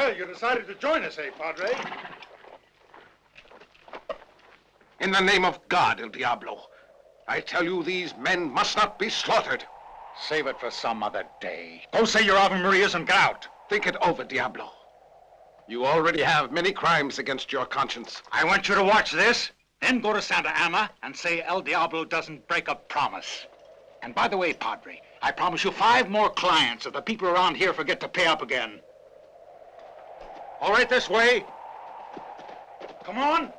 Martell, you decided to join us, eh, Padre? In the name of God, El Diablo, I tell you these men must not be slaughtered. Save it for some other day. Go say your Ave Marias and get out. Think it over, Diablo. You already have many crimes against your conscience. I want you to watch this, then go to Sant'Anna and say El Diablo doesn't break a promise. And by the way, Padre, I promise you 5 more clients if the people around here forget to pay up again. All right, this way. Come on.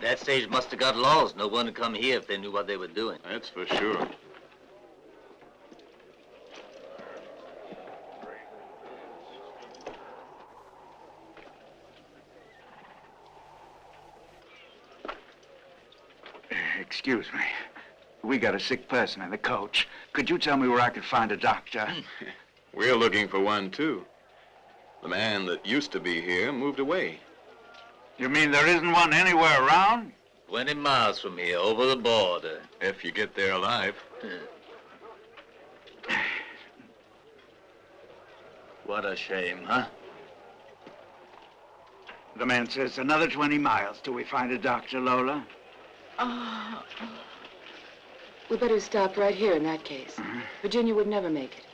That stage must have got lost. No one would come here if they knew what they were doing. That's for sure. Excuse me. We got a sick person in the coach. Could you tell me where I could find a doctor? We're looking for one, too. The man that used to be here moved away. You mean there isn't one anywhere around? 20 miles from here, over the border. If you get there alive. What a shame, huh? The man says another 20 miles till we find a doctor, Lola. Oh. We better stop right here in that case. Virginia would never make it.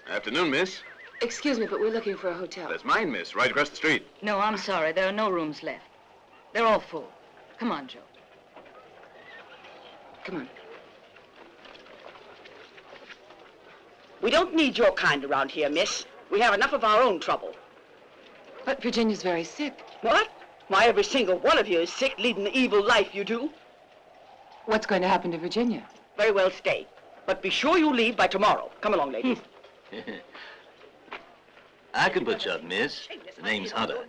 Afternoon, miss. Excuse me, but we're looking for a hotel. That's mine, miss, right across the street. No, I'm sorry. There are no rooms left. They're all full. Come on, Joe. Come on. We don't need your kind around here, miss. We have enough of our own trouble. But Virginia's very sick. What? Why, every single one of you is sick, leading the evil life you do. What's going to happen to Virginia? Very well, stay. But be sure you leave by tomorrow. Come along, ladies. I can put you up, miss. The name's Hunter.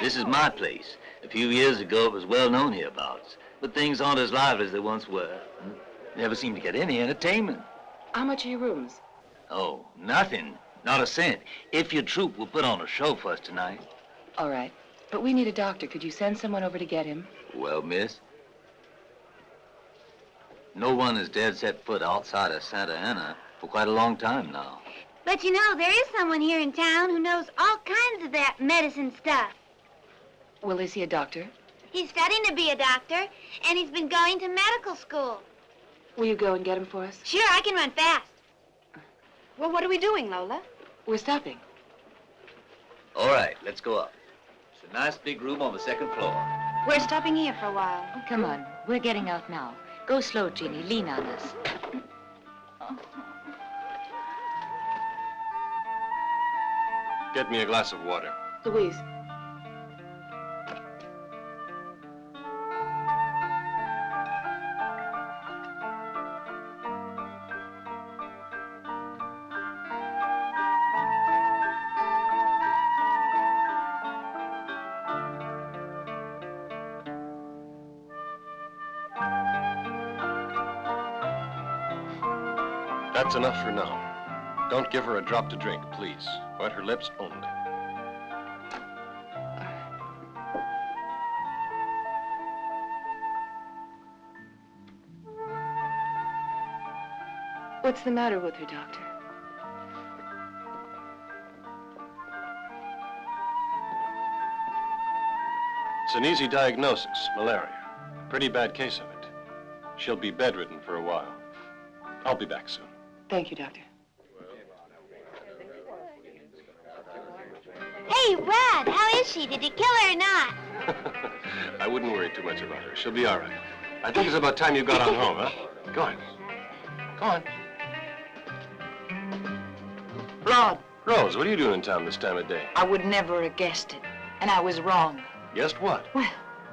This is my place. A few years ago, it was well known hereabouts. But things aren't as lively as they once were. Never seem to get any entertainment. How much are your rooms? Oh, nothing. Not a cent. If your troupe will put on a show for us tonight. All right. But we need a doctor. Could you send someone over to get him? Well, miss, no one has dared set foot outside of Sant'Anna for quite a long time now. But you know, there is someone here in town who knows all kinds of that medicine stuff. Well, is he a doctor? He's studying to be a doctor, and he's been going to medical school. Will you go and get him for us? Sure, I can run fast. Well, what are we doing, Lola? We're stopping. All right, let's go up. It's a nice big room on the second floor. We're stopping here for a while. Oh, come on. We're getting out now. Go slow, Jeannie. Lean on us. Get me a glass of water. Louise. That's enough for now. Don't give her a drop to drink, please. Wet her lips only. What's the matter with her, doctor? It's an easy diagnosis, malaria. Pretty bad case of it. She'll be bedridden for a while. I'll be back soon. Thank you, doctor. Hey, Rod, how is she? Did you kill her or not? I wouldn't worry too much about her. She'll be all right. I think it's about time you got on home, huh? Go on. Go on. Rod, Rose, what are you doing in town this time of day? I would never have guessed it. And I was wrong. Guessed what? Well,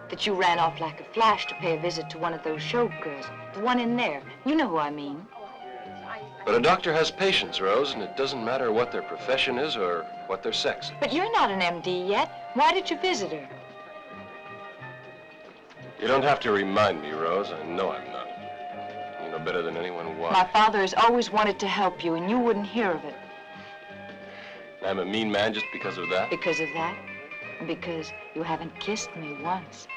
that you ran off like a flash to pay a visit to one of those showgirls. The one in there. You know who I mean. But a doctor has patients, Rose, and it doesn't matter what their profession is or what their sex is. But you're not an MD yet. Why did you visit her? You don't have to remind me, Rose. I know I'm not. You know better than anyone why. My father has always wanted to help you, and you wouldn't hear of it. I'm a mean man just because of that? Because of that, and because you haven't kissed me once.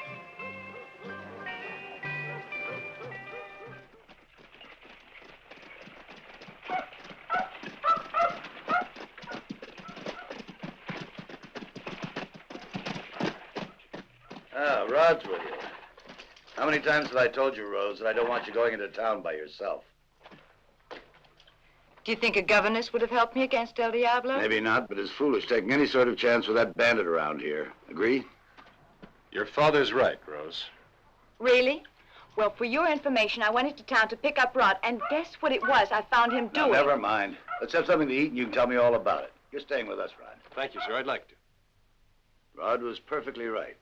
Ah, Rod's with you. How many times have I told you, Rose, that I don't want you going into town by yourself? Do you think a governess would have helped me against El Diablo? Maybe not, but it's foolish taking any sort of chance with that bandit around here. Agree? Your father's right, Rose. Really? Well, for your information, I went into town to pick up Rod, and guess what it was I found him doing? Now, never mind. Let's have something to eat and you can tell me all about it. You're staying with us, Rod. Thank you, sir. I'd like to. Rod was perfectly right.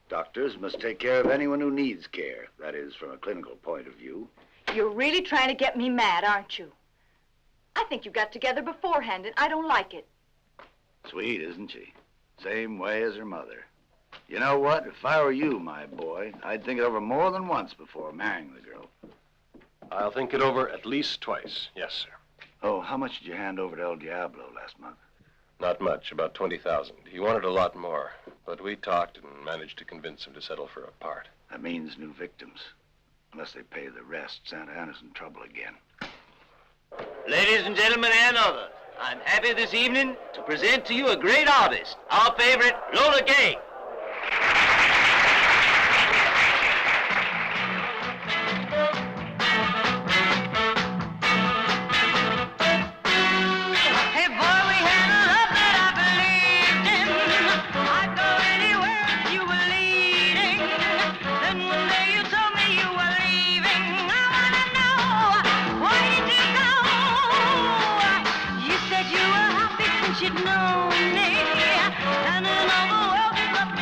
Doctors must take care of anyone who needs care. That is, from a clinical point of view. You're really trying to get me mad, aren't you? I think you got together beforehand, and I don't like it. Sweet, isn't she? Same way as her mother. You know what? If I were you, my boy, I'd think it over more than once before marrying the girl. I'll think it over at least twice. Yes, sir. Oh, how much did you hand over to El Diablo last month? Not much, about 20,000. He wanted a lot more, but we talked and managed to convince him to settle for a part. That means new victims. Unless they pay the rest, Sant'Anna's in trouble again. Ladies and gentlemen and others, I'm happy this evening to present to you a great artist, our favorite Lola Colt. Hey boy, we had a love that I believed in. I'd go anywhere if you were leading. Then one day you told me you were leaving. I wanna know, why did you go? You said you were happy since you'd known me, and in all the world you loved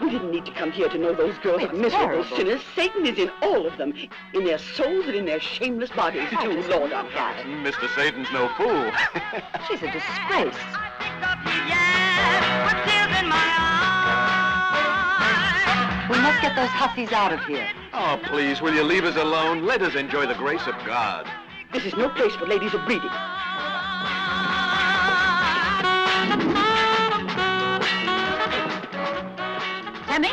We didn't need to come here to know those girls are miserable sinners. Satan is in all of them, in their souls and in their shameless bodies, too, Lord on high. Mr. Satan's no fool. She's a disgrace. We must get those hussies out of here. Oh, please, will you leave us alone? Let us enjoy the grace of God. This is no place for ladies of breeding. Tammy?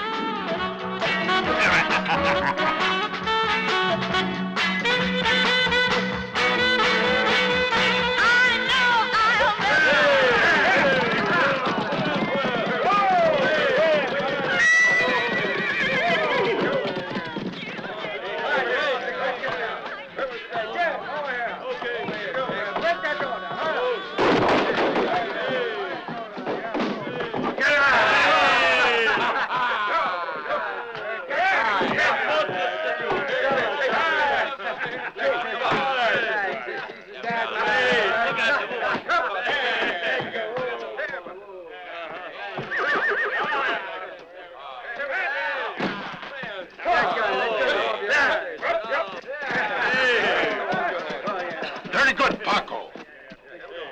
Very good, Paco.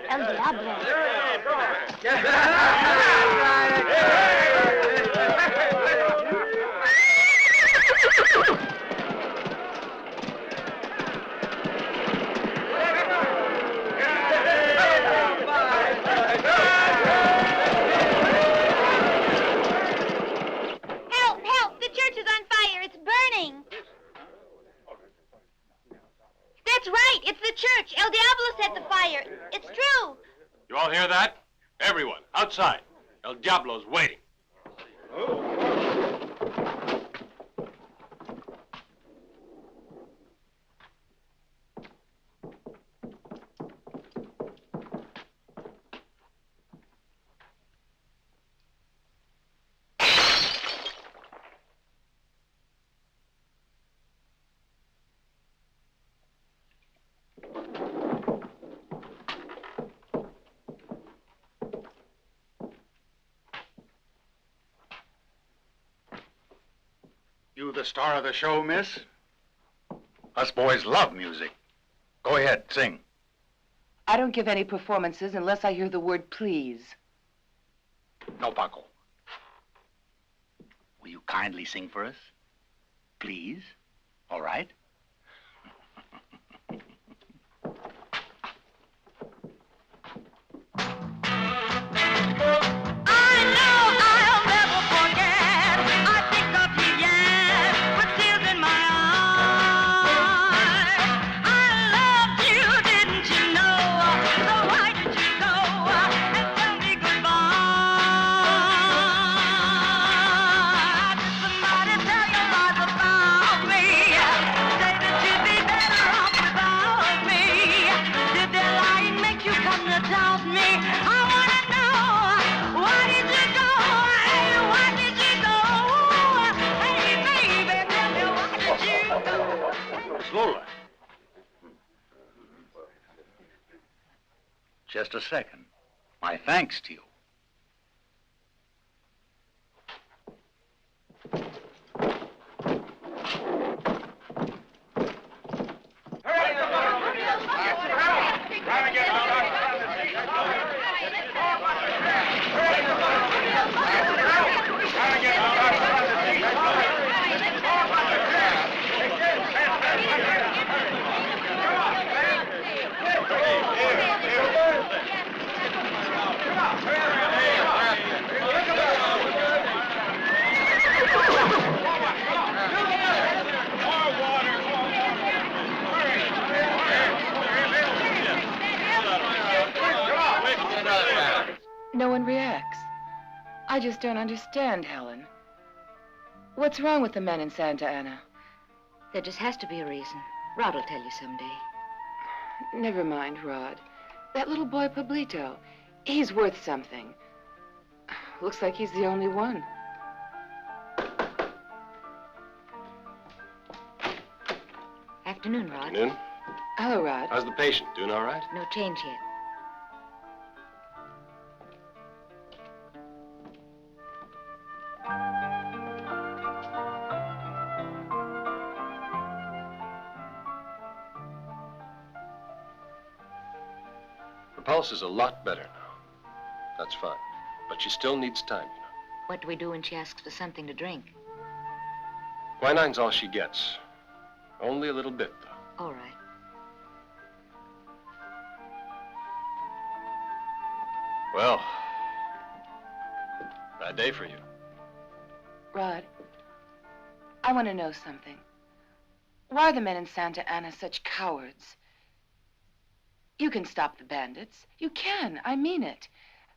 El Diablo. Help, help! The church is on fire. It's burning. That's right. It's the church. El Diablo set the fire. It's true. You all hear that? Everyone, outside. El Diablo's waiting. You the star of the show, miss? Us boys love music. Go ahead, sing. I don't give any performances unless I hear the word please. No, Paco. Will you kindly sing for us? Please? All right? Lola. Just a second. My thanks to you. No one reacts. I just don't understand, Helen. What's wrong with the men in Sant'Anna? There just has to be a reason. Rod will tell you someday. Never mind, Rod. That little boy Pablito, he's worth something. Looks like he's the only one. Afternoon, Rod. Afternoon. Hello, Rod. How's the patient? Doing all right? No change yet. Her pulse is a lot better now. That's fine. But she still needs time, you know. What do we do when she asks for something to drink? Quinine's all she gets. Only a little bit, though. All right. Well, bad day for you. Rod, I want to know something. Why are the men in Sant'Anna such cowards? You can stop the bandits. You can. I mean it.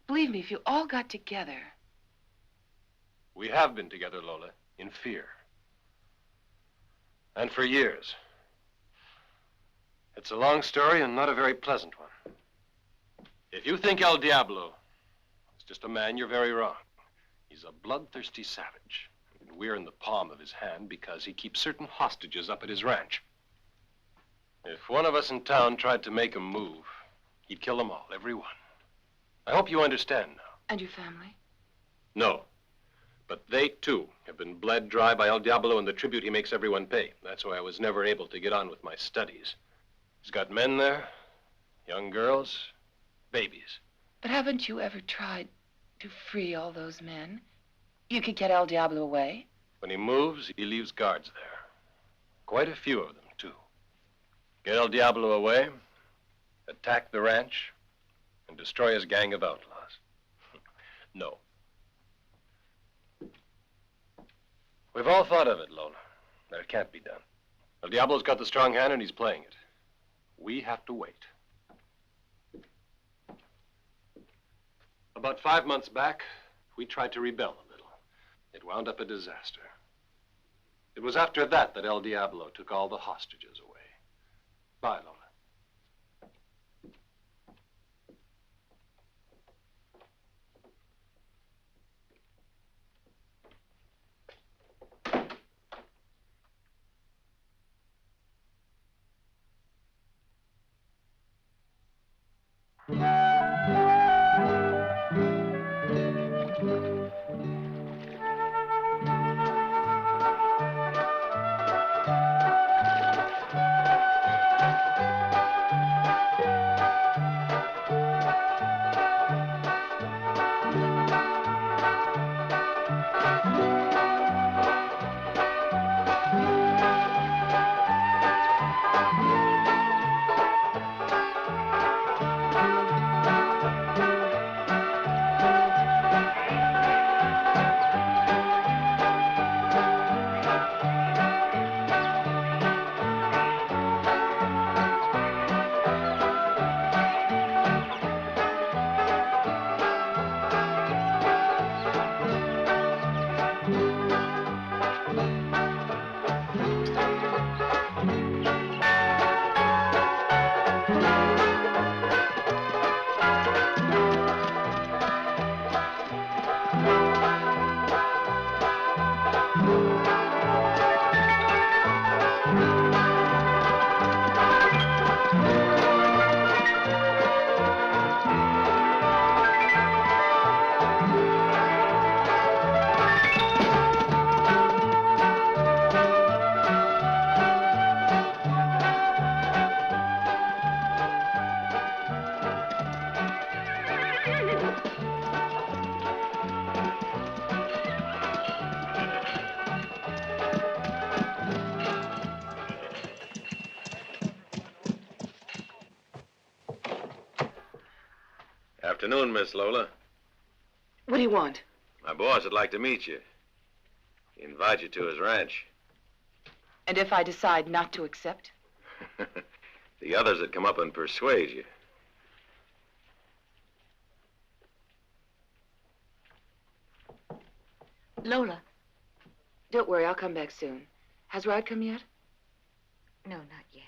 Believe me, if you all got together. We have been together, Lola, in fear. And for years. It's a long story and not a very pleasant one. If you think El Diablo is just a man, you're very wrong. He's a bloodthirsty savage. And we're in the palm of his hand because he keeps certain hostages up at his ranch. If one of us in town tried to make him move, he'd kill them all, every one. I hope you understand now. And your family? No. But they, too, have been bled dry by El Diablo and the tribute he makes everyone pay. That's why I was never able to get on with my studies. He's got men there, young girls, babies. But haven't you ever tried to free all those men? You could get El Diablo away. When he moves, he leaves guards there. Quite a few of them, too. Get El Diablo away, attack the ranch, and destroy his gang of outlaws. No. We've all thought of it, Lola. But it can't be done. El Diablo's got the strong hand and he's playing it. We have to wait. About 5 months back, we tried to rebel a little. It wound up a disaster. It was after that that El Diablo took all the hostages away. Bye, Lola. Afternoon, Miss Lola. What do you want? My boss would like to meet you. He invites you to his ranch. And if I decide not to accept? The others would come up and persuade you. Lola. Don't worry, I'll come back soon. Has Rod come yet? No, not yet.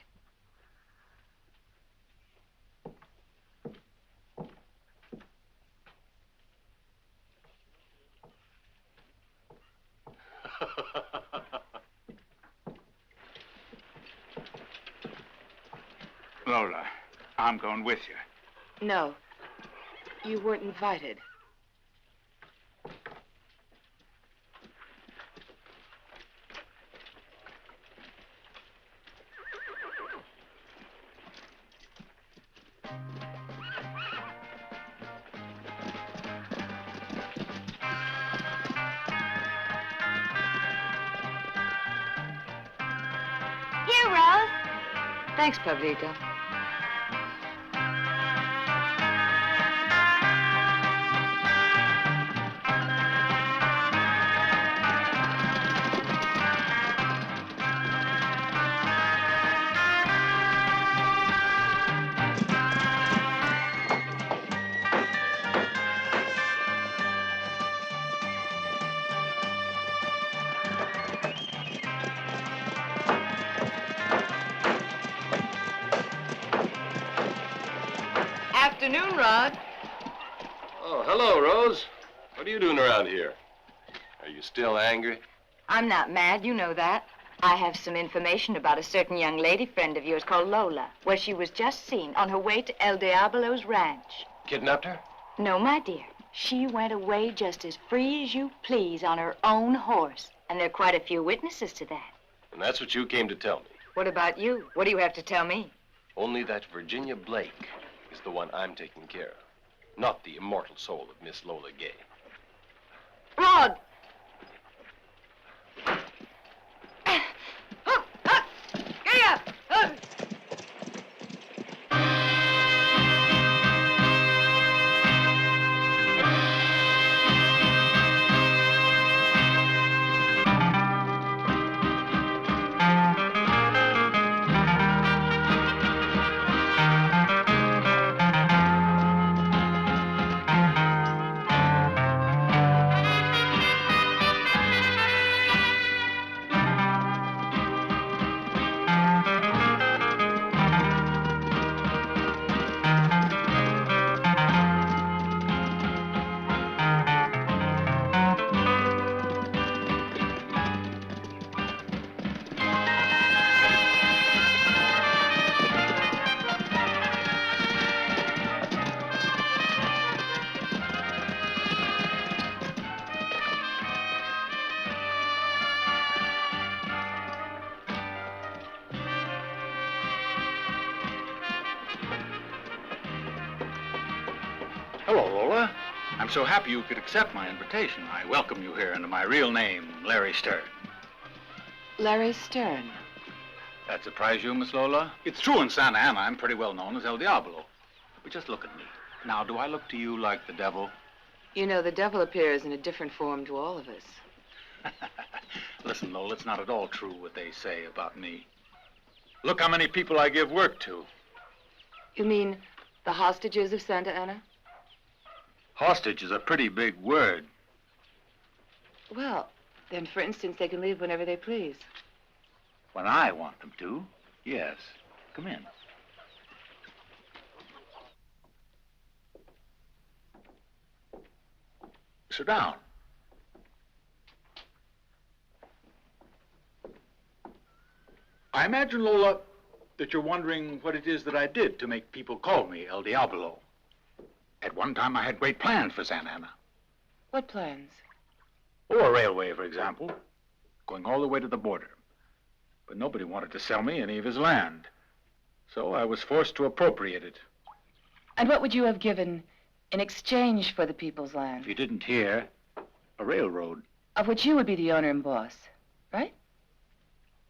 Lola, I'm going with you. No. You weren't invited. Here, Rose. Thanks, Pablito. Afternoon, Rod. Oh, hello, Rose. What are you doing around here? Are you still angry? I'm not mad, you know that. I have some information about a certain young lady friend of yours called Lola, where she was just seen on her way to El Diablo's ranch. Kidnapped her? No, my dear. She went away just as free as you please on her own horse. And there are quite a few witnesses to that. And that's what you came to tell me. What about you? What do you have to tell me? Only that Virginia Blake is the one I'm taking care of, not the immortal soul of Miss Lola Gay. Rod! Giddy up! Hello, Lola. I'm so happy you could accept my invitation. I welcome you here under my real name, Larry Stern. Larry Stern. That surprise you, Miss Lola? It's true in Sant'Anna I'm pretty well known as El Diablo. But just look at me. Now, do I look to you like the devil? You know, the devil appears in a different form to all of us. Listen, Lola, it's not at all true what they say about me. Look how many people I give work to. You mean the hostages of Sant'Anna? Hostage is a pretty big word. Well, then, for instance, they can leave whenever they please. When I want them to, yes. Come in. Sit down. I imagine, Lola, that you're wondering what it is that I did to make people call me El Diablo. At one time, I had great plans for Sant'Anna. What plans? Oh, a railway, for example, going all the way to the border. But nobody wanted to sell me any of his land. So I was forced to appropriate it. And what would you have given in exchange for the people's land? If you didn't hear, a railroad. Of which you would be the owner and boss, right?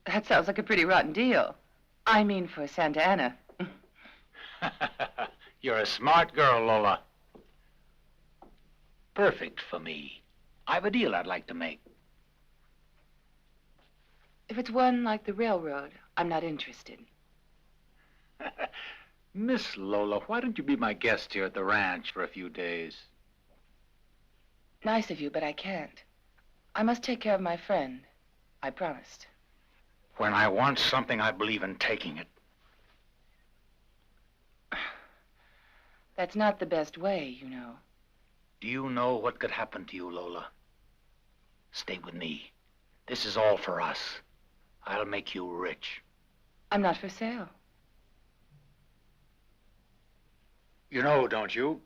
That sounds like a pretty rotten deal. I mean, for Sant'Anna. You're a smart girl, Lola. Perfect for me. I've a deal I'd like to make. If it's one like the railroad, I'm not interested. Miss Lola, why don't you be my guest here at the ranch for a few days? Nice of you, but I can't. I must take care of my friend. I promised. When I want something, I believe in taking it. That's not the best way, you know. Do you know what could happen to you, Lola? Stay with me. This is all for us. I'll make you rich. I'm not for sale. You know, don't you?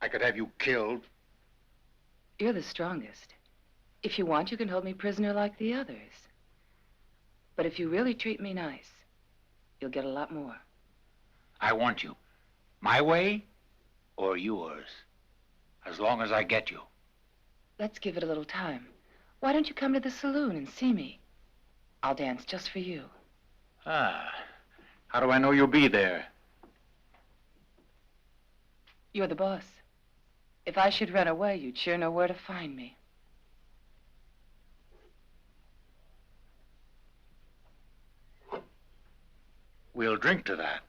I could have you killed. You're the strongest. If you want, you can hold me prisoner like the others. But if you really treat me nice, you'll get a lot more. I want you. My way or yours. As long as I get you. Let's give it a little time. Why don't you come to the saloon and see me? I'll dance just for you. Ah, how do I know you'll be there? You're the boss. If I should run away, you'd sure know where to find me. We'll drink to that.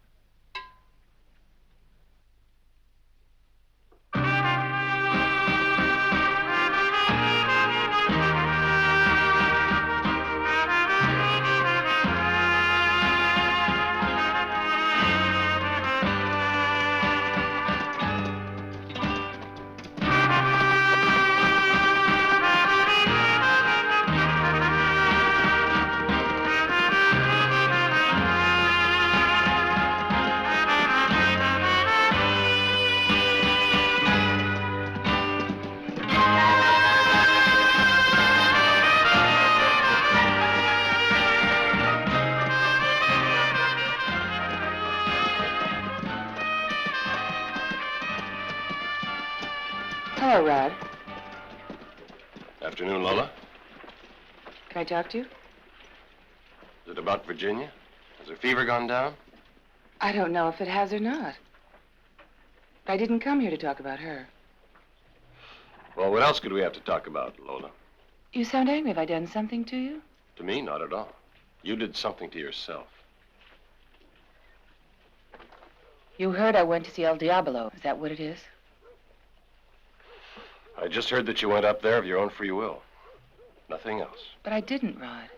Hello, Rod. Afternoon, Lola. Can I talk to you? Is it about Virginia? Has her fever gone down? I don't know if it has or not. But I didn't come here to talk about her. Well, what else could we have to talk about, Lola? You sound angry. Have I done something to you? To me, not at all. You did something to yourself. You heard I went to see El Diablo. Is that what it is? I just heard that you went up there of your own free will. Nothing else. But I didn't, Rod.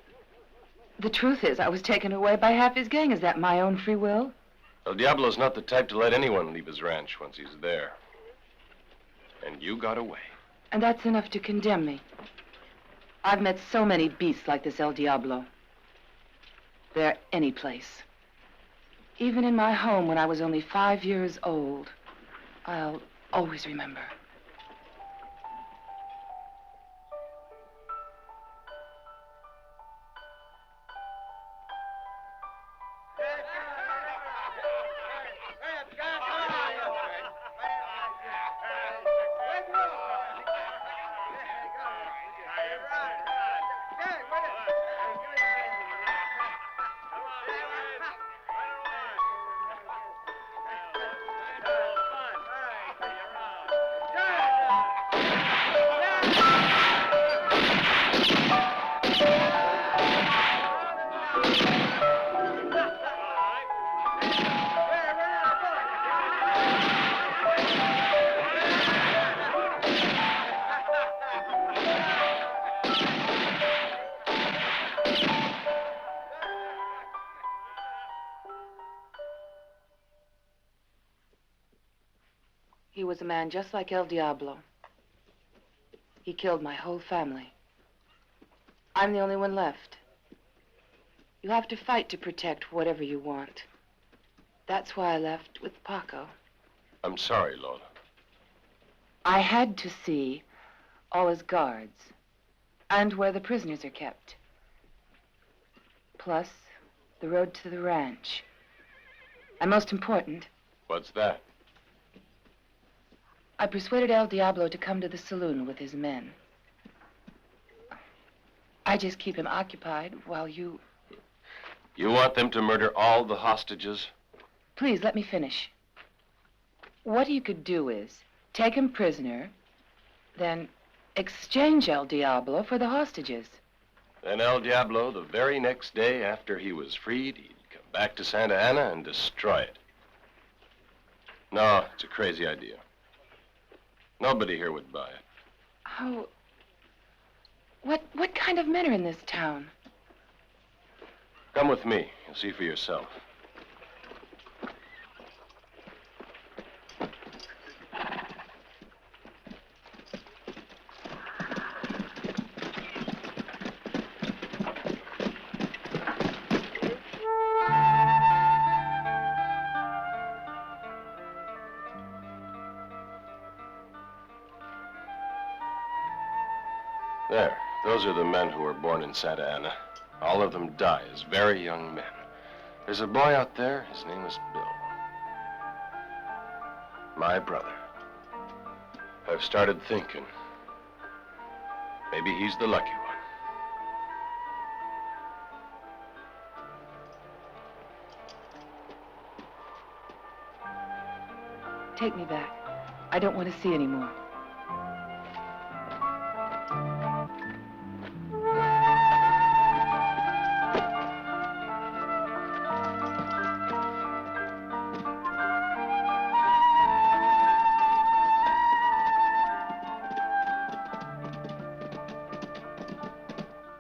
The truth is, I was taken away by half his gang. Is that my own free will? El Diablo's not the type to let anyone leave his ranch once he's there. And you got away. And that's enough to condemn me. I've met so many beasts like this El Diablo. They're any place. Even in my home when I was only 5 years old. I'll always remember. He was a man just like El Diablo. He killed my whole family. I'm the only one left. You have to fight to protect whatever you want. That's why I left with Paco. I'm sorry, Lola. I had to see all his guards and where the prisoners are kept. Plus, the road to the ranch. And most important, What's that? I persuaded El Diablo to come to the saloon with his men. I just keep him occupied while you... You want them to murder all the hostages? Please, let me finish. What you could do is take him prisoner, then exchange El Diablo for the hostages. Then El Diablo, the very next day after he was freed, he'd come back to Sant'Anna and destroy it. No, it's a crazy idea. Nobody here would buy it. How... What kind of men are in this town? Come with me. You'll see for yourself. There. Those are the men who were born in Sant'Anna. All of them die as very young men. There's a boy out there. His name is Bill. My brother. I've started thinking. Maybe he's the lucky one. Take me back. I don't want to see any more.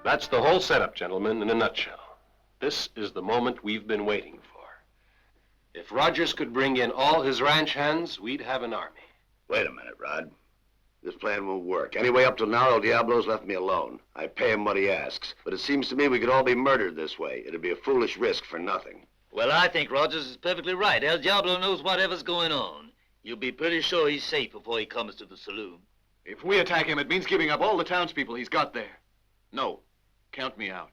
That's the whole setup, gentlemen, in a nutshell. This is the moment we've been waiting for. If Rogers could bring in all his ranch hands, we'd have an army. Wait a minute, Rod. This plan won't work. Anyway, up till now, El Diablo's left me alone. I pay him what he asks. But it seems to me we could all be murdered this way. It'd be a foolish risk for nothing. Well, I think Rogers is perfectly right. El Diablo knows whatever's going on. You'll be pretty sure he's safe before he comes to the saloon. If we attack him, it means giving up all the townspeople he's got there. No. Count me out.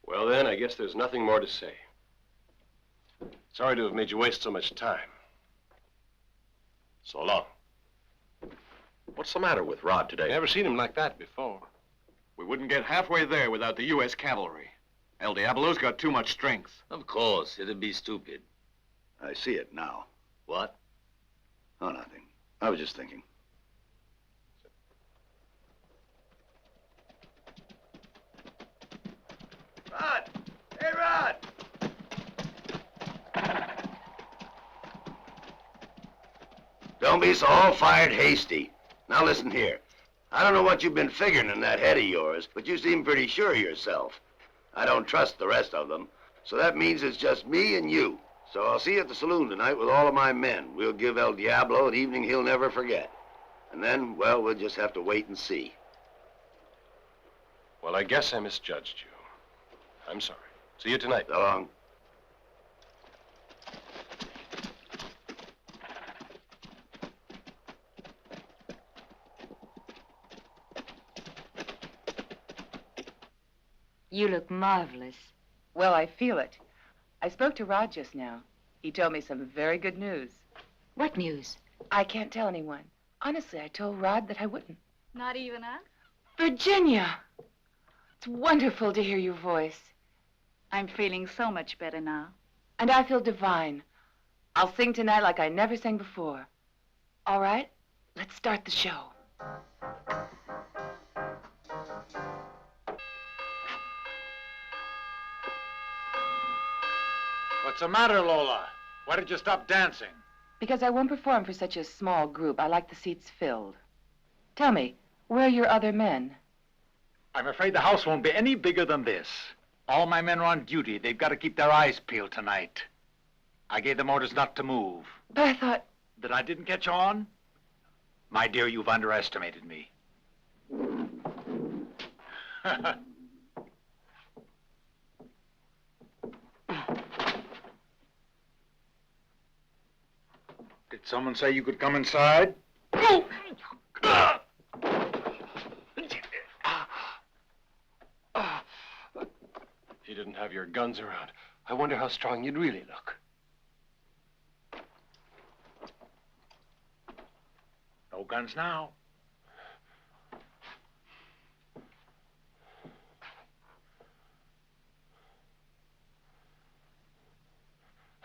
Well, then, I guess there's nothing more to say. Sorry to have made you waste so much time. So long. What's the matter with Rod today? Never seen him like that before. We wouldn't get halfway there without the U.S. cavalry. El Diablo's got too much strength. Of course, it'd be stupid. I see it now. What? Oh, nothing. I was just thinking. Rod! Hey, Rod! Don't be so all-fired hasty. Now listen here. I don't know what you've been figuring in that head of yours, but you seem pretty sure of yourself. I don't trust the rest of them, so that means it's just me and you. So I'll see you at the saloon tonight with all of my men. We'll give El Diablo an evening he'll never forget. And then, well, we'll just have to wait and see. Well, I guess I misjudged you. I'm sorry. See you tonight. So long. You look marvelous. Well, I feel it. I spoke to Rod just now. He told me some very good news. What news? I can't tell anyone. Honestly, I told Rod that I wouldn't. Not even us? Virginia! It's wonderful to hear your voice. I'm feeling so much better now. And I feel divine. I'll sing tonight like I never sang before. All right, let's start the show. What's the matter, Lola? Why did you stop dancing? Because I won't perform for such a small group. I like the seats filled. Tell me, where are your other men? I'm afraid the house won't be any bigger than this. All my men are on duty. They've got to keep their eyes peeled tonight. I gave them orders not to move. But I thought... That I didn't catch on? My dear, you've underestimated me. Did someone say you could come inside? If you didn't have your guns around, I wonder how strong you'd really look. No guns now.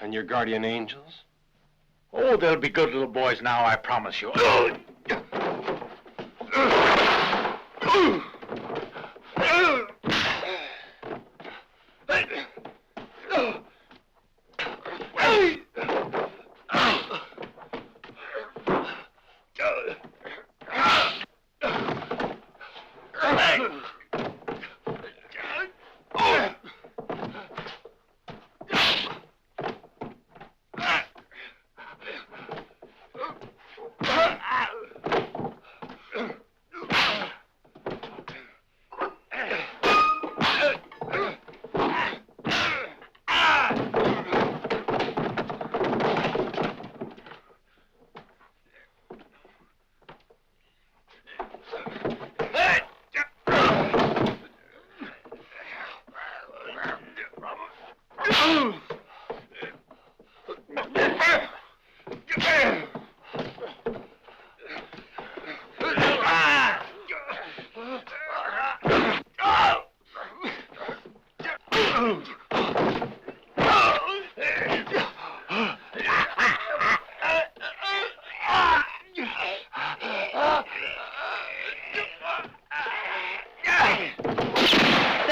And your guardian angels? Oh, they'll be good little boys now, I promise you.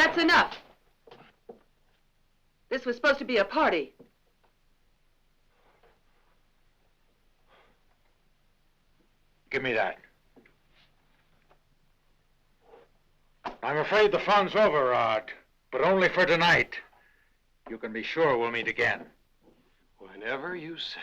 That's enough. This was supposed to be a party. Give me that. I'm afraid the fun's over, Rod, but only for tonight. You can be sure we'll meet again. Whenever you say.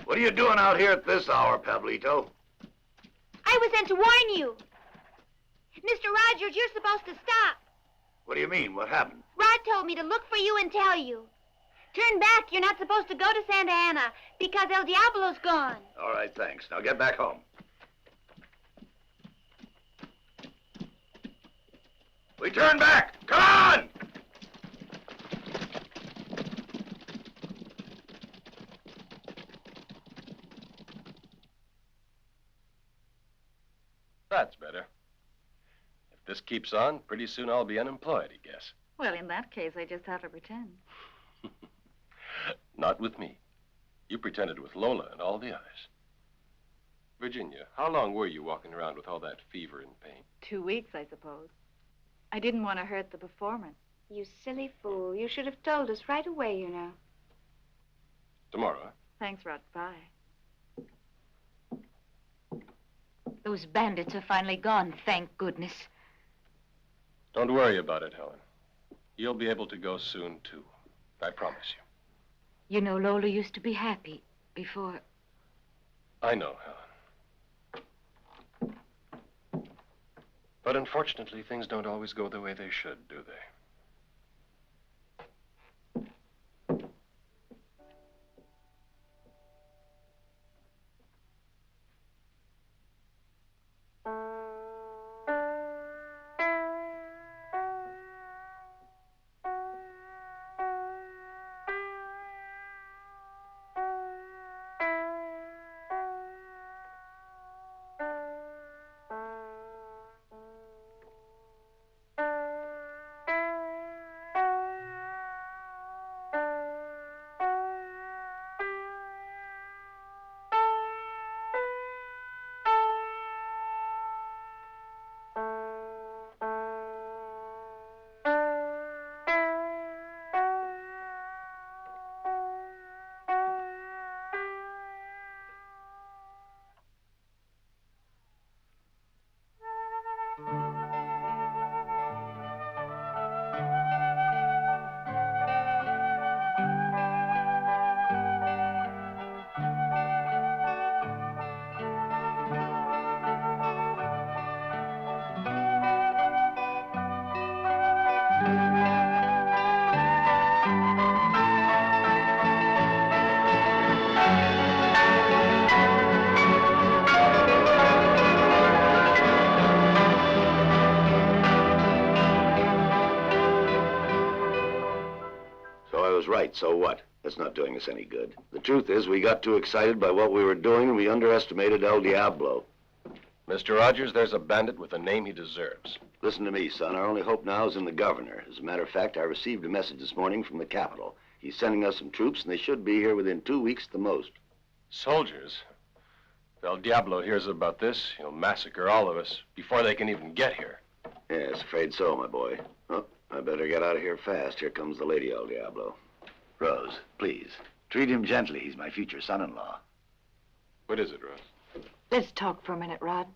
What are you doing out here at this hour, Pablito? I was sent to warn you. Mr. Rogers, you're supposed to stop. What do you mean? What happened? Rod told me to look for you and tell you. Turn back. You're not supposed to go to Sant'Anna because El Diablo's gone. All right, thanks. Now get back home. We turn back! Come on! That's better. If this keeps on, pretty soon I'll be unemployed, I guess. Well, in that case, I just have to pretend. Not with me. You pretended with Lola and all the others. Virginia, how long were you walking around with all that fever and pain? 2 weeks, I suppose. I didn't want to hurt the performance. You silly fool. You should have told us right away, you know. Tomorrow, huh? Thanks, Rod. Bye. Those bandits are finally gone, thank goodness. Don't worry about it, Helen. You'll be able to go soon, too. I promise you. You know, Lola used to be happy before. I know, Helen. But unfortunately, things don't always go the way they should, do they? Right, so what? That's not doing us any good. The truth is, we got too excited by what we were doing, and we underestimated El Diablo. Mr. Rogers, there's a bandit with the name he deserves. Listen to me, son. Our only hope now is in the governor. As a matter of fact, I received a message this morning from the capital. He's sending us some troops, and they should be here within 2 weeks at the most. Soldiers? If El Diablo hears about this, he'll massacre all of us before they can even get here. Yes, afraid so, my boy. Oh, I better get out of here fast. Here comes the lady El Diablo. Rose, please, treat him gently. He's my future son-in-law. What is it, Rose? Let's talk for a minute, Rod.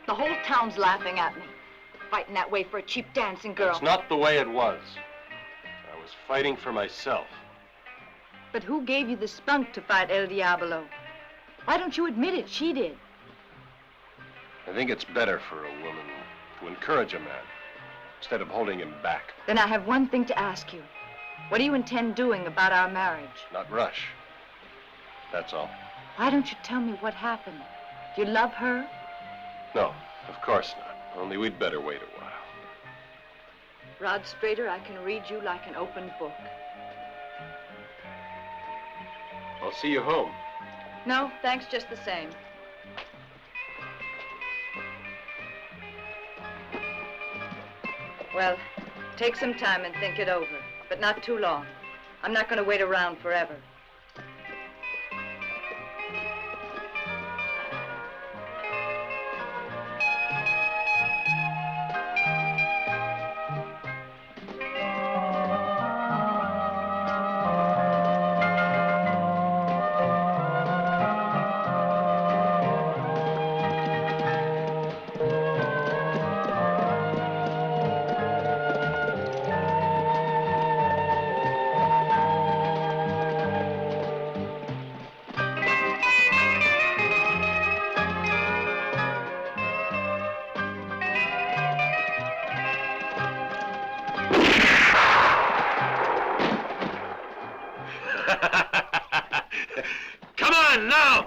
The whole town's laughing at me. Fighting that way for a cheap dancing girl. It's not the way it was. I was fighting for myself. But who gave you the spunk to fight El Diablo? Why don't you admit it? She did. I think it's better for a woman to encourage a man instead of holding him back. Then I have one thing to ask you. What do you intend doing about our marriage? Not rush. That's all. Why don't you tell me what happened? Do you love her? No, of course not. Only we'd better wait a while. Rod Strader, I can read you like an open book. I'll see you home. No, thanks just the same. Well, take some time and think it over, but not too long. I'm not going to wait around forever. Come on, now!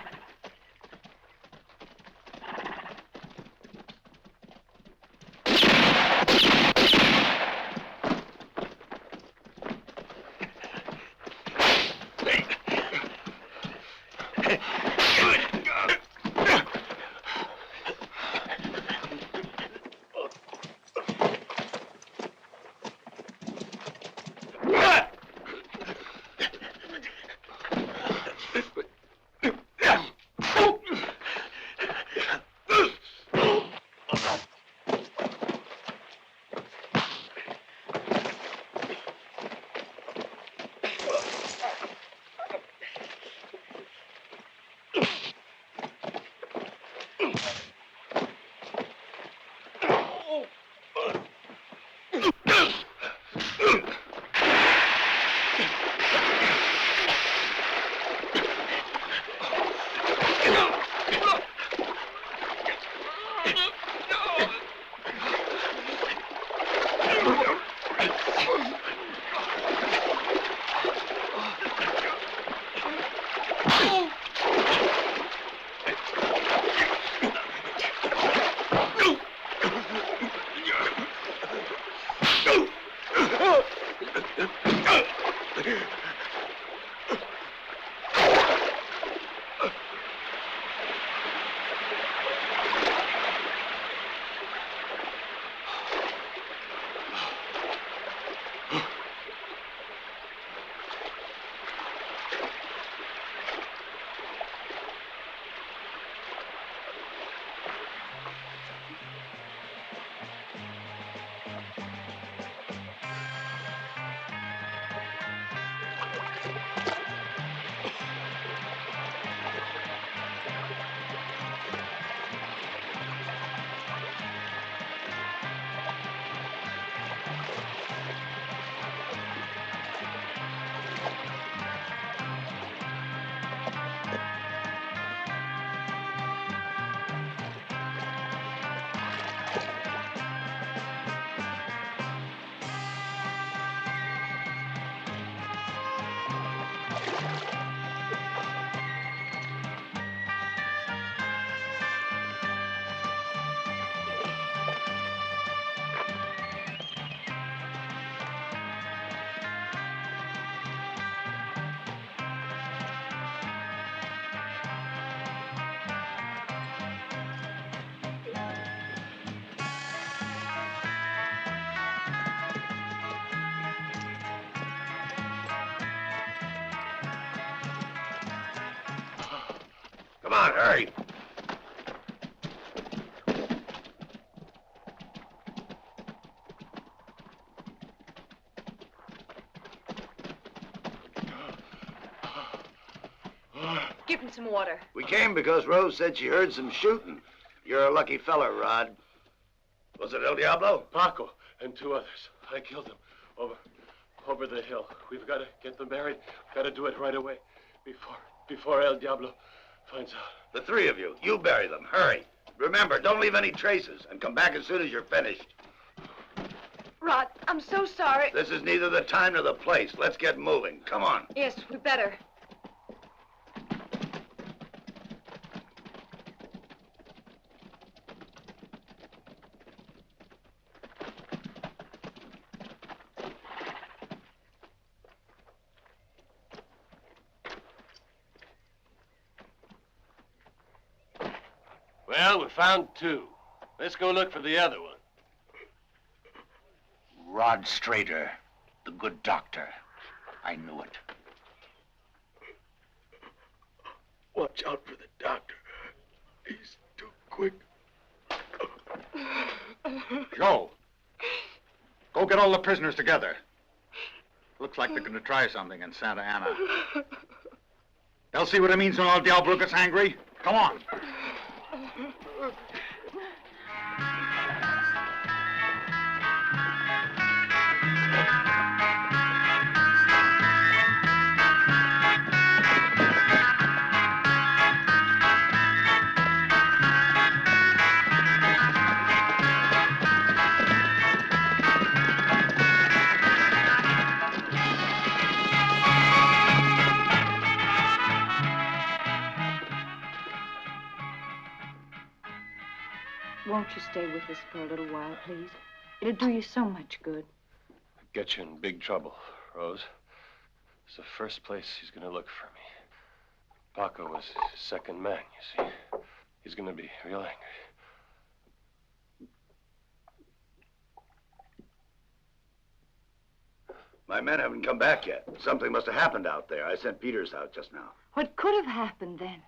Come on, hurry. Give him some water. We came because Rose said she heard some shooting. You're a lucky fella, Rod. Was it El Diablo? Paco and 2 others. I killed them over the hill. We've got to get them buried. Got to do it right away before El Diablo finds out. The 3 of you. You bury them. Hurry. Remember, don't leave any traces, and come back as soon as you're finished. Rod, I'm so sorry. This is neither the time nor the place. Let's get moving. Come on. Yes, we better. Well, we found 2. Let's go look for the other one. Rod Strader, the good doctor. I knew it. Watch out for the doctor. He's too quick. Joe, go get all the prisoners together. Looks like they're going to try something in Sant'Anna. They'll see what it means when El Diablo gets angry. Come on. Won't you stay with us for a little while, please? It'll do you so much good. Get you in big trouble, Rose. It's the first place he's gonna look for me. Paco was his second man, you see. He's gonna be real angry. My men haven't come back yet. Something must have happened out there. I sent Peters out just now. What could have happened then?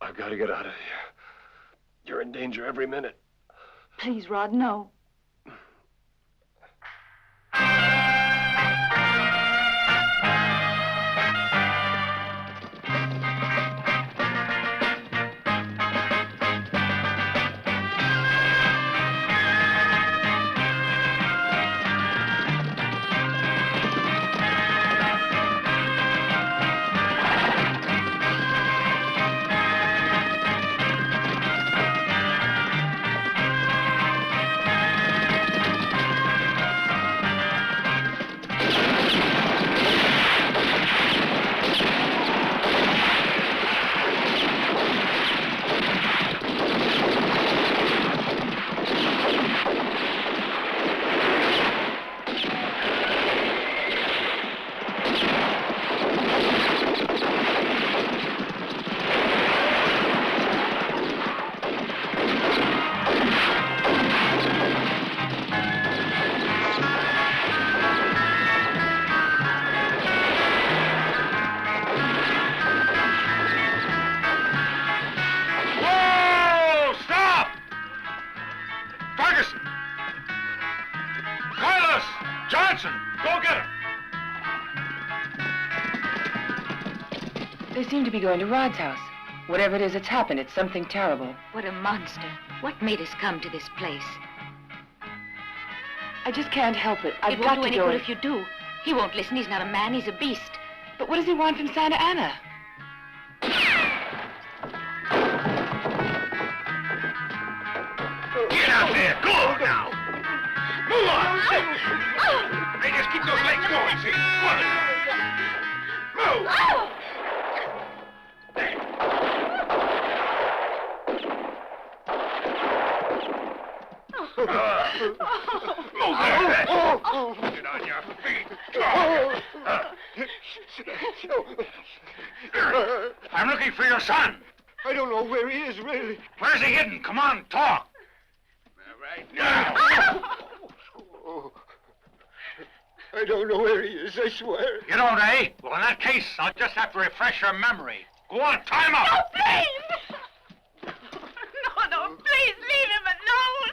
I've got to get out of here. You're in danger every minute. Please, Rod, no. They seem to be going to Rod's house. Whatever it is that's happened, it's something terrible. What a monster. What made us come to this place? I just can't help it. I've It got won't do to any go. good if you do. He won't listen. He's not a man. He's a beast. But what does he want from Sant'Anna? Get out there! Go on now! Move on! Hey, just keep those legs going, see? Go on now. Move! There. Move there! Get on your feet! I'm looking for your son. I don't know where he is, really. Where's he hidden? Come on, talk. Right now. Oh, I don't know where he is, I swear. You don't, eh? Well, in that case, I'll just have to refresh your memory. Go on, tie him up. No, please! No, please leave him alone!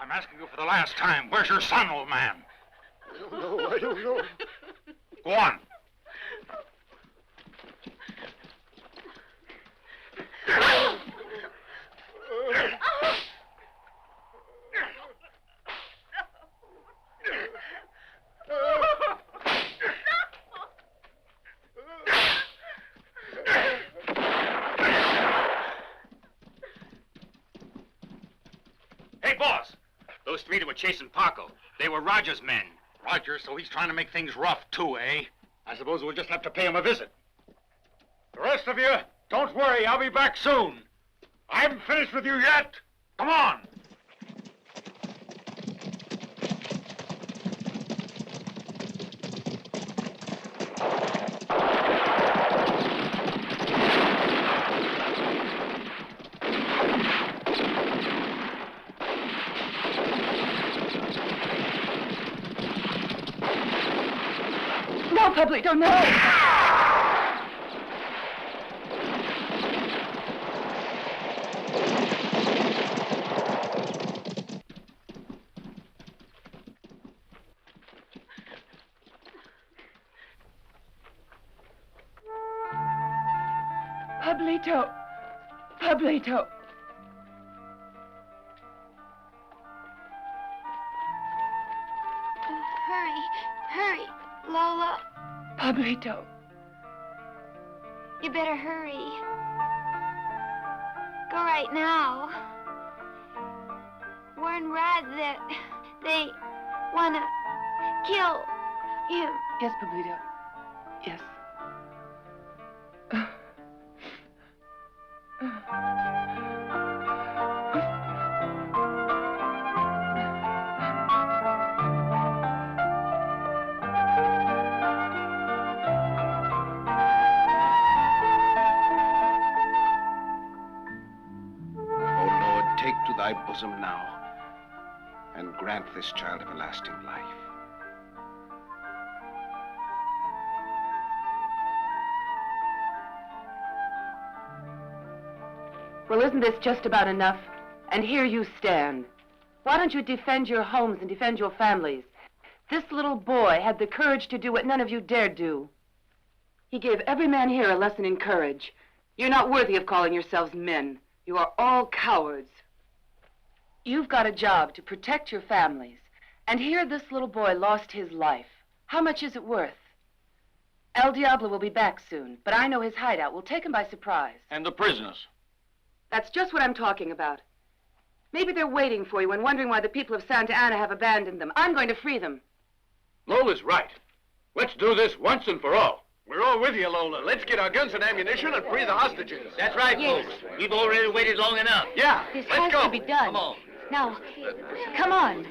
I'm asking you for the last time. Where's your son, old man? I don't know. Go on. Hey, boss. Those three that were chasing Paco, they were Roger's men. Roger, so he's trying to make things rough, too, eh? I suppose we'll just have to pay him a visit. The rest of you, don't worry. I'll be back soon. I haven't finished with you yet. Come on. No, Pablito, no! Pablito! Pablito! Hurry, Lola. Pablito. You better hurry. Go right now. Warn Rod that they want to kill him. Yes, Pablito. Yes. Thy bosom now, and grant this child everlasting life. Well, isn't this just about enough? And here you stand. Why don't you defend your homes and defend your families? This little boy had the courage to do what none of you dared do. He gave every man here a lesson in courage. You're not worthy of calling yourselves men. You are all cowards. You've got a job to protect your families. And here this little boy lost his life. How much is it worth? El Diablo will be back soon, but I know his hideout. We'll take him by surprise. And the prisoners? That's just what I'm talking about. Maybe they're waiting for you and wondering why the people of Sant'Anna have abandoned them. I'm going to free them. Lola's right. Let's do this once and for all. We're all with you, Lola. Let's get our guns and ammunition and free the hostages. That's right, Yes. folks. We've already waited long enough. Yeah, This let's has go. to be done. Come on. Now, come on.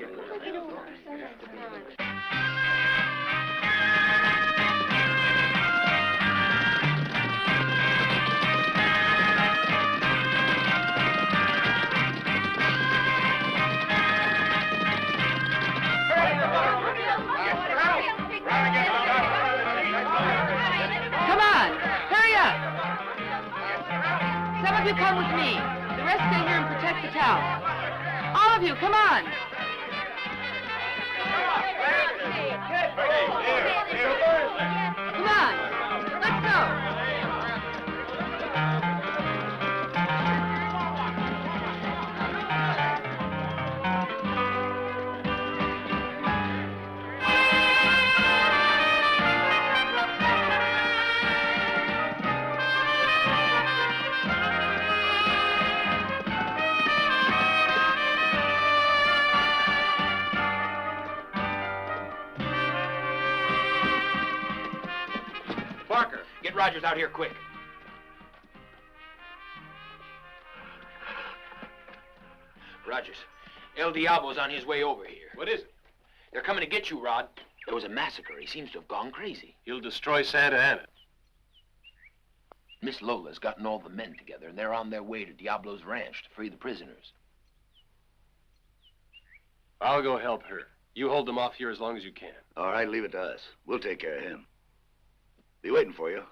Come on, hurry up. Some of you come with me. The rest stay here and protect the town. All of you, come on. Come on, let's go. Barker, get Rogers out here quick. Rogers, El Diablo's on his way over here. What is it? They're coming to get you, Rod. There was a massacre. He seems to have gone crazy. He'll destroy Sant'Anna. Miss Lola's gotten all the men together, and they're on their way to Diablo's ranch to free the prisoners. I'll go help her. You hold them off here as long as you can. All right, leave it to us. We'll take care of him. Be waiting for you.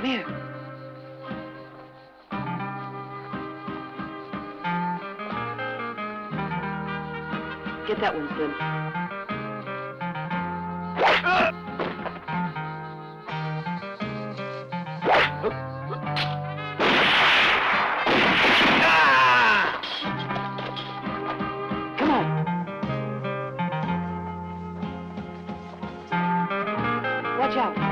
Come here. Get that one, Slim. Come on. Watch out.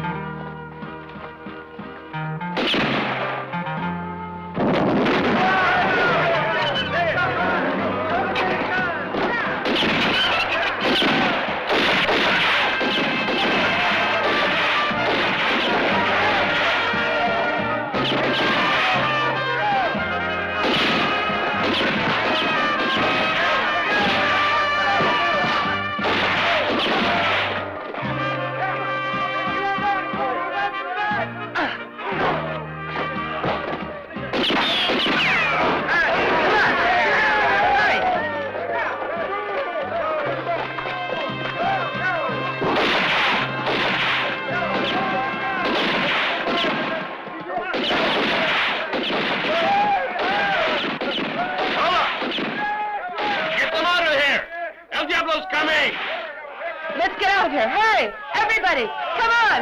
Let's get out of here. Hurry! Everybody! Come on!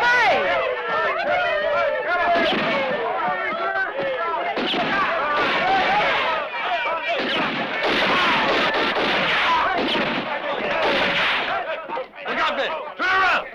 Hurry! Look out, Ben! Turn around!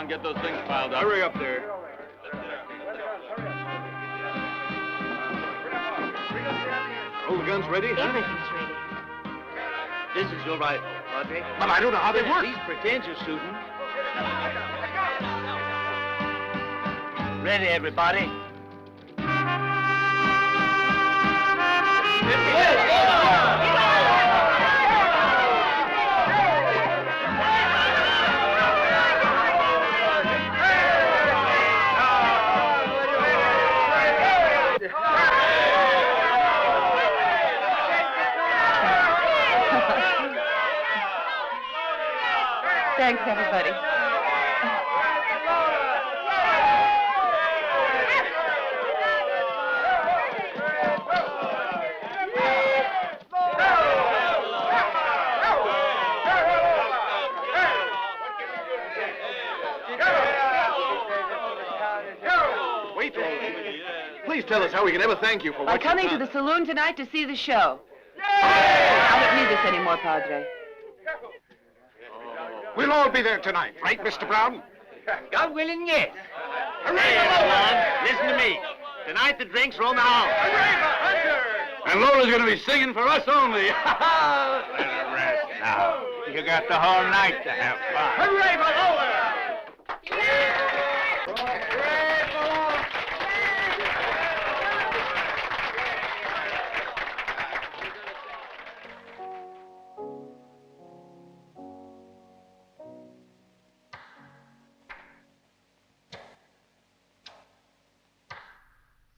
on, get those things piled up. Hurry up there. All the guns ready, huh? Everything's ready. This is your rifle, Padre. But I don't know how they work. These pretend you're shooting. Ready, everybody? Thanks, everybody. Wait, please tell us how we can ever thank you for By what you've coming to done. the saloon tonight to see the show. I don't need this anymore, Padre. We'll all be there tonight, right, Mr. Brown? God willing, yes. Hooray, everyone. Listen to me. Tonight the drinks are on the house. And Lola's going to be singing for us only. Let her rest now. You got the whole night to have fun. Hooray for Lola!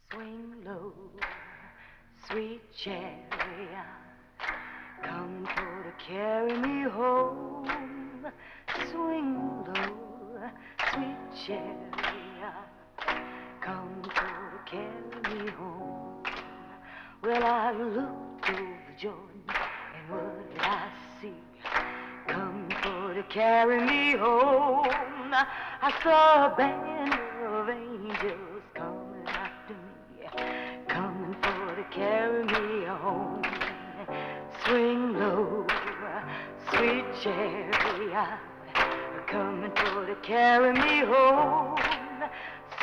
Swing low, sweet chariot, come for to carry me home. Swing low, sweet chariot, come for to carry me home. Well, I looked over Jordan, and what did I see? Come for to carry me home. I saw a band of angels coming after me, coming for to carry me home. Swing low, sweet chariot, coming for to carry me home.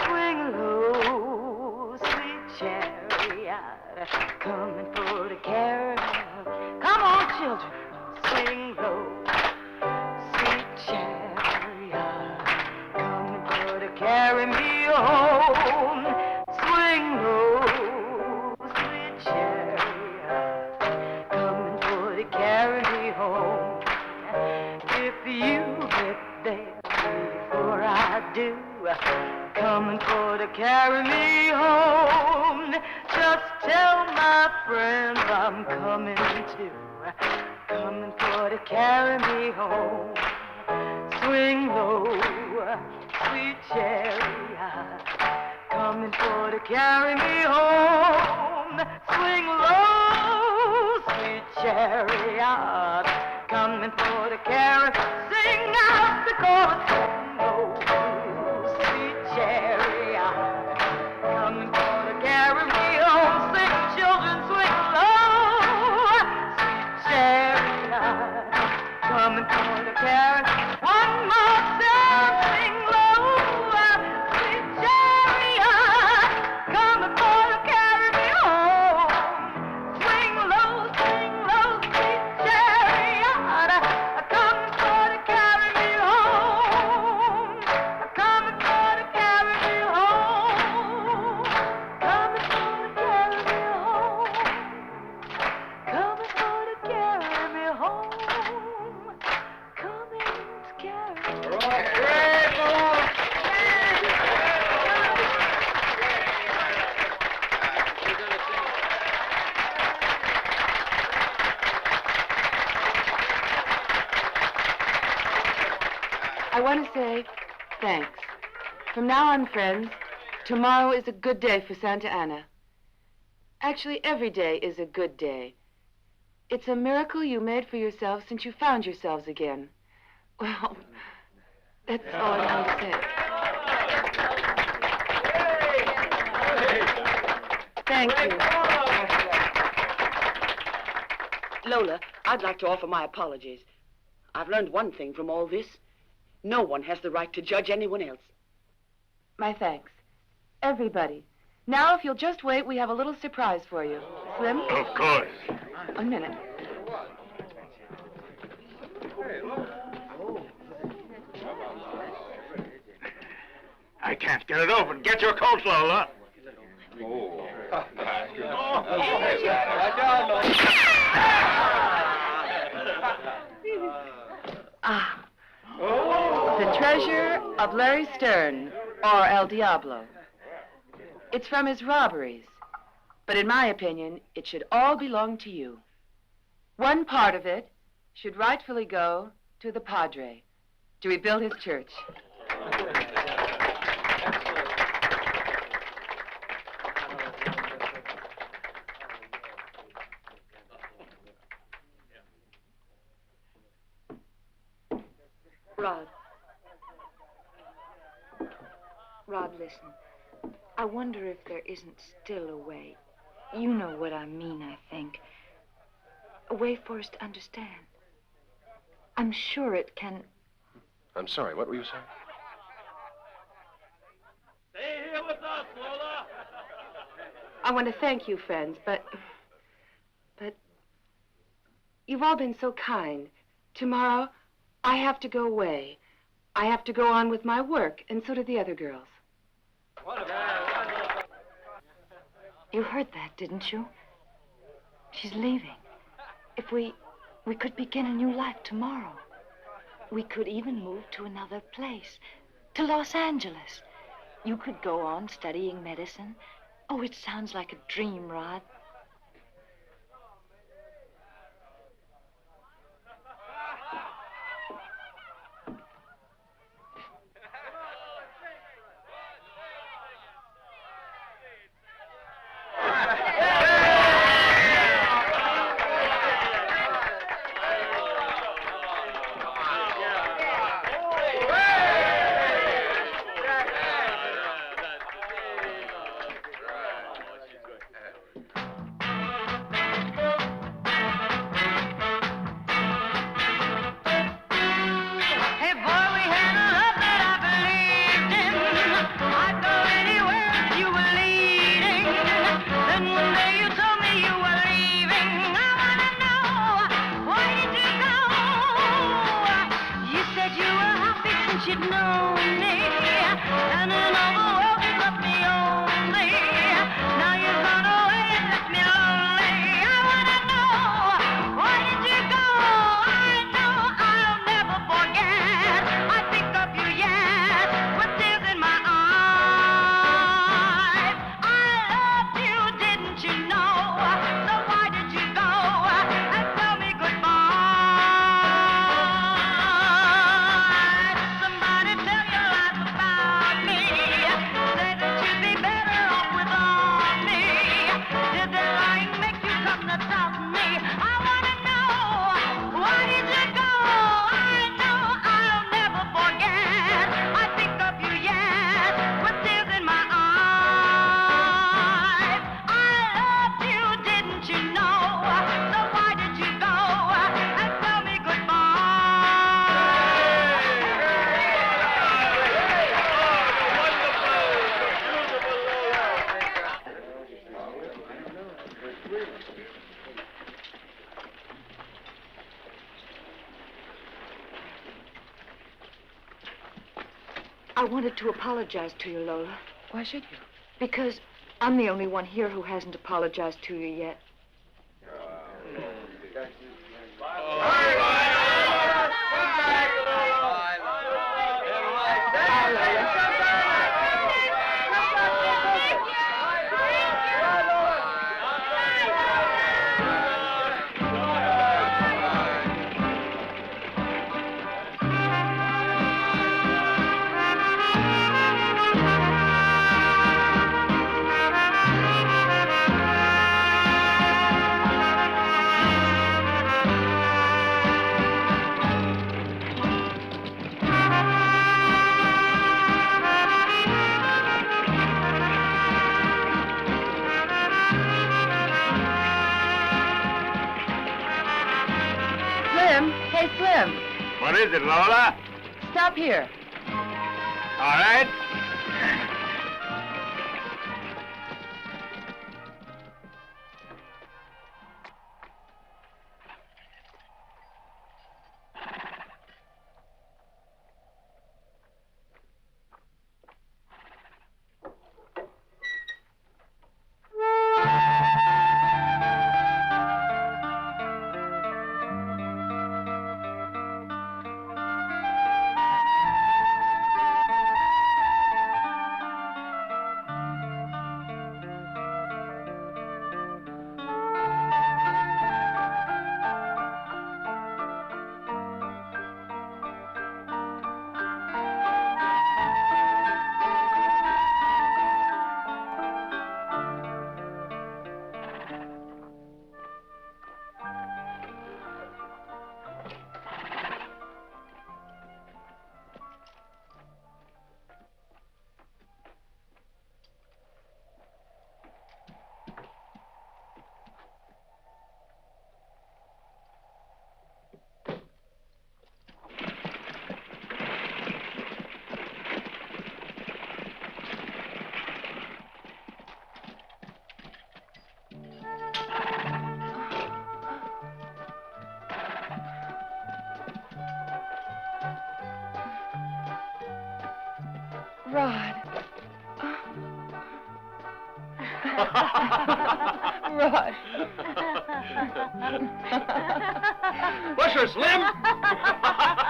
Swing low, sweet chariot, coming for to carry me home. Come on, children, swing low, sweet chariot, coming for to carry me home. Swing low, sweet chariot, coming for to carry me home. If you get there before I do, coming for to carry me home, just tell my friends I'm coming too, coming for to carry me home. Swing low, sweet chariot, coming for to carry me home. Swing low, sweet chariot, coming for to carry. Sing out the chorus. Swing low, sweet chariot, coming for to carry me home. Sing, children, swing low, sweet chariot, coming for to carry. One more time, sing low, sweet chariot, coming for to carry me home. Swing low, sweet chariot, coming for to carry me home. Coming for to carry me home. Coming for to carry me home. Coming for to carry me home. Coming to carry me home. I want to say thanks. From now on, friends, tomorrow is a good day for Sant'Anna. Actually, every day is a good day. It's a miracle you made for yourselves since you found yourselves again. Well, that's all I'm going to say. Thank you. Lola, I'd like to offer my apologies. I've learned one thing from all this. No one has the right to judge anyone else. My thanks. Everybody. Now, if you'll just wait, we have a little surprise for you. Slim? Of course. A minute. I can't get it open. Get your coat, Lola. Ah. The treasure of Larry Stern, or El Diablo. It's from his robberies, but in my opinion, it should all belong to you. One part of it should rightfully go to the Padre to rebuild his church. Rod, listen. I wonder if there isn't still a way. You know what I mean, I think. A way for us to understand. I'm sure it can... I'm sorry, what were you saying? Stay here with us, Lola. I want to thank you, friends, but you've all been so kind. Tomorrow, I have to go away. I have to go on with my work, and so do the other girls. You heard that, didn't you? She's leaving. If we could begin a new life tomorrow. We could even move to another place, to Los Angeles. You could go on studying medicine. Oh, it sounds like a dream, Rod. I wanted to apologize to you, Lola. Why should you? Because I'm the only one here who hasn't apologized to you yet. Slim, hey, Slim. What is it, Lola? Stop here. All right. Rod. Rod. What's your Slim?